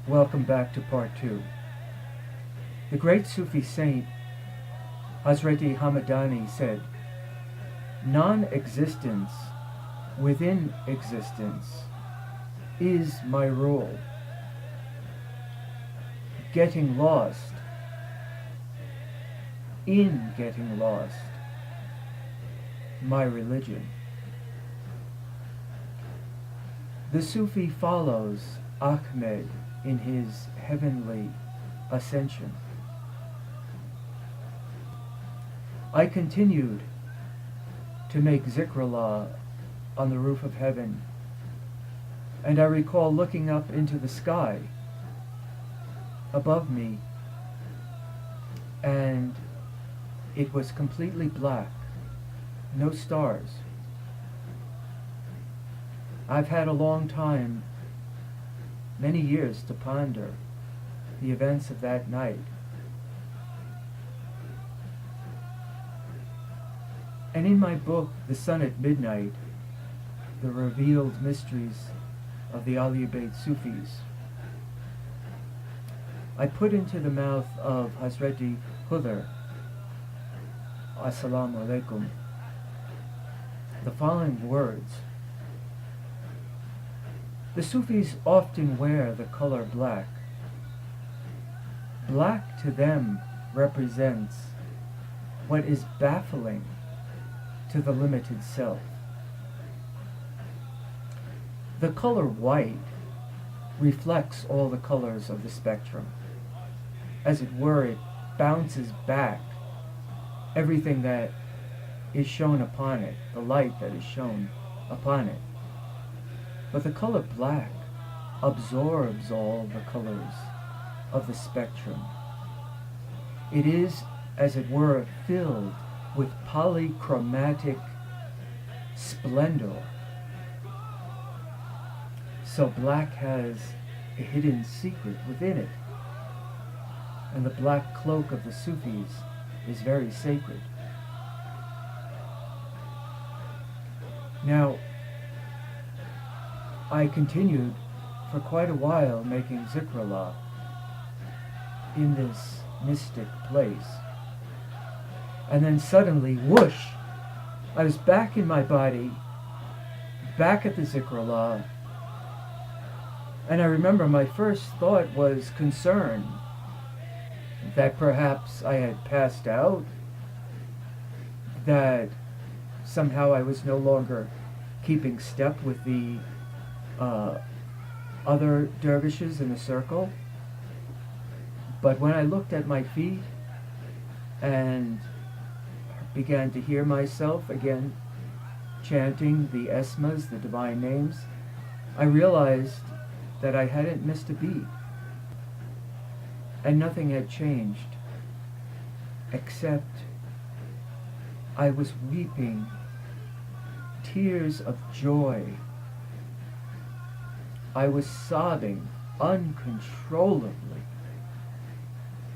Welcome back to part 2. The great Sufi saint Hazreti Hamadani said, "Non-existence within existence is my rule. Getting lost in getting lost, my religion." The Sufi follows Ahmed in his heavenly ascension. I continued to make Zikrullah on the roof of heaven, and I recall looking up into the sky above me, and it was completely black, no stars. I've had a long time, many years, to ponder the events of that night. And in my book, The Sun at Midnight, The Revealed Mysteries of the Ahlul Bayt Sufis, I put into the mouth of Hazreti Khudr, Assalamu alaikum, the following words. The Sufis often wear the color black. Black to them represents what is baffling to the limited self. The color white reflects all the colors of the spectrum. As it were, it bounces back everything that is shown upon it, the light that is shown upon it. But the color black absorbs all the colors of the spectrum. It is, as it were, filled with polychromatic splendor. So black has a hidden secret within it. And the black cloak of the Sufis is very sacred. Now, I continued for quite a while making Zikrullah in this mystic place. And then suddenly, whoosh, I was back in my body, back at the Zikrullah. And I remember my first thought was concern that perhaps I had passed out, that somehow I was no longer keeping step with the other dervishes in the circle. But when I looked at my feet and began to hear myself again chanting the Esmas, the divine names, I realized that I hadn't missed a beat. And nothing had changed, except I was weeping tears of joy. I was sobbing uncontrollably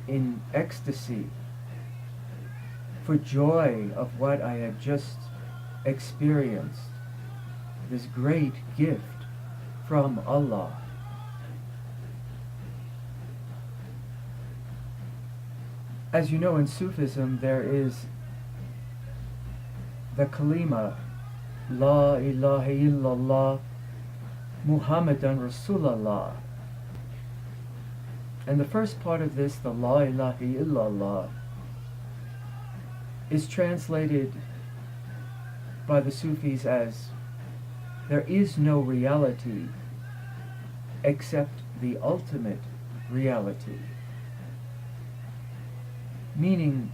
in ecstasy for joy of what I had just experienced, this great gift from Allah. As you know, in Sufism there is the kalima, La ilaha illallah Muhammadan Rasulullah. And the first part of this, the La ilaha illallah, is translated by the Sufis as there is no reality except the ultimate reality. Meaning,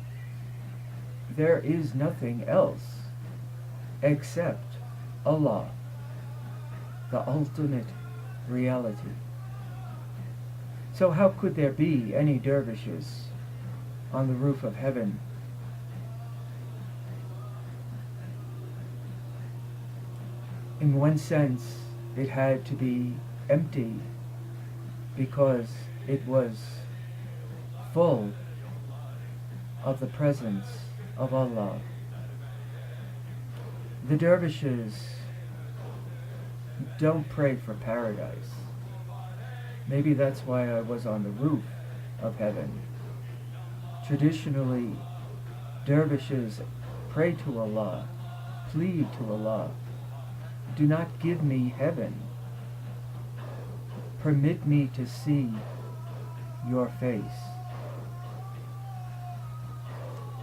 there is nothing else except Allah, the ultimate reality. So how could there be any dervishes on the roof of heaven? In one sense, it had to be empty because it was full of the presence of Allah. The dervishes don't pray for paradise. Maybe that's why I was on the roof of heaven. Traditionally, dervishes pray to Allah, plead to Allah, do not give me heaven. Permit me to see your face.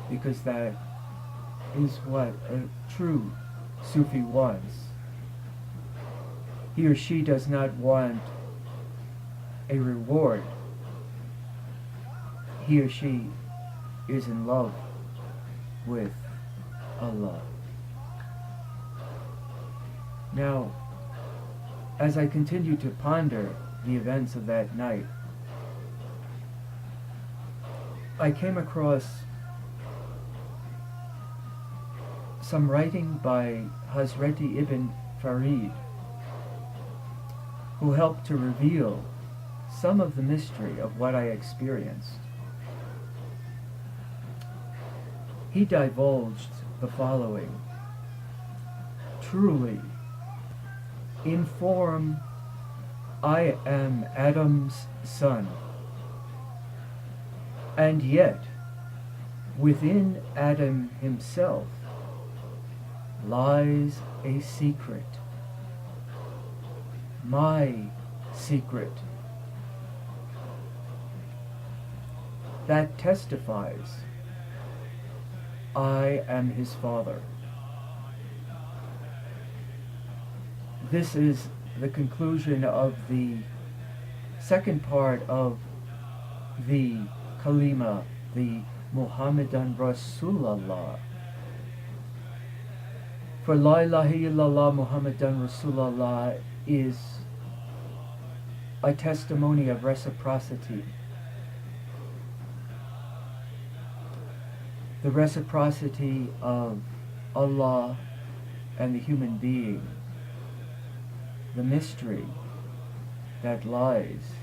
Because that is what a true Sufi wants. He or she does not want a reward. He or she is in love with Allah. Now, as I continue to ponder the events of that night, I came across some writing by Hazreti Ibn Farid, who helped to reveal some of the mystery of what I experienced. He divulged the following: truly, in form, I am Adam's son, and yet within Adam himself lies a secret, my secret, that testifies I am his father. This is the conclusion of the second part of the Kalima, the Muhammadan Rasulullah. For La ilaha illallah Muhammadan Rasulullah is a testimony of reciprocity. The reciprocity of Allah and the human being, the mystery that lies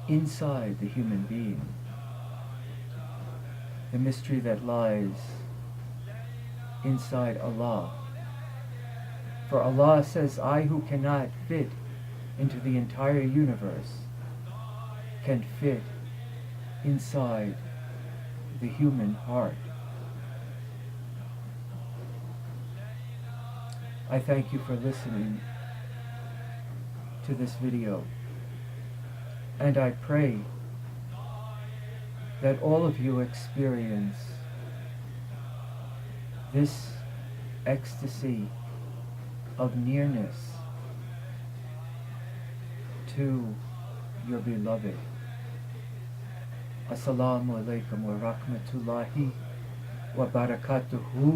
inside the human being, the mystery that lies inside Allah. For Allah says, I who cannot fit into the entire universe can fit inside the human heart. I thank you for listening to this video, and I pray that all of you experience this ecstasy of nearness to your beloved. Assalamu alaikum wa rahmatullahi wa barakatuhu.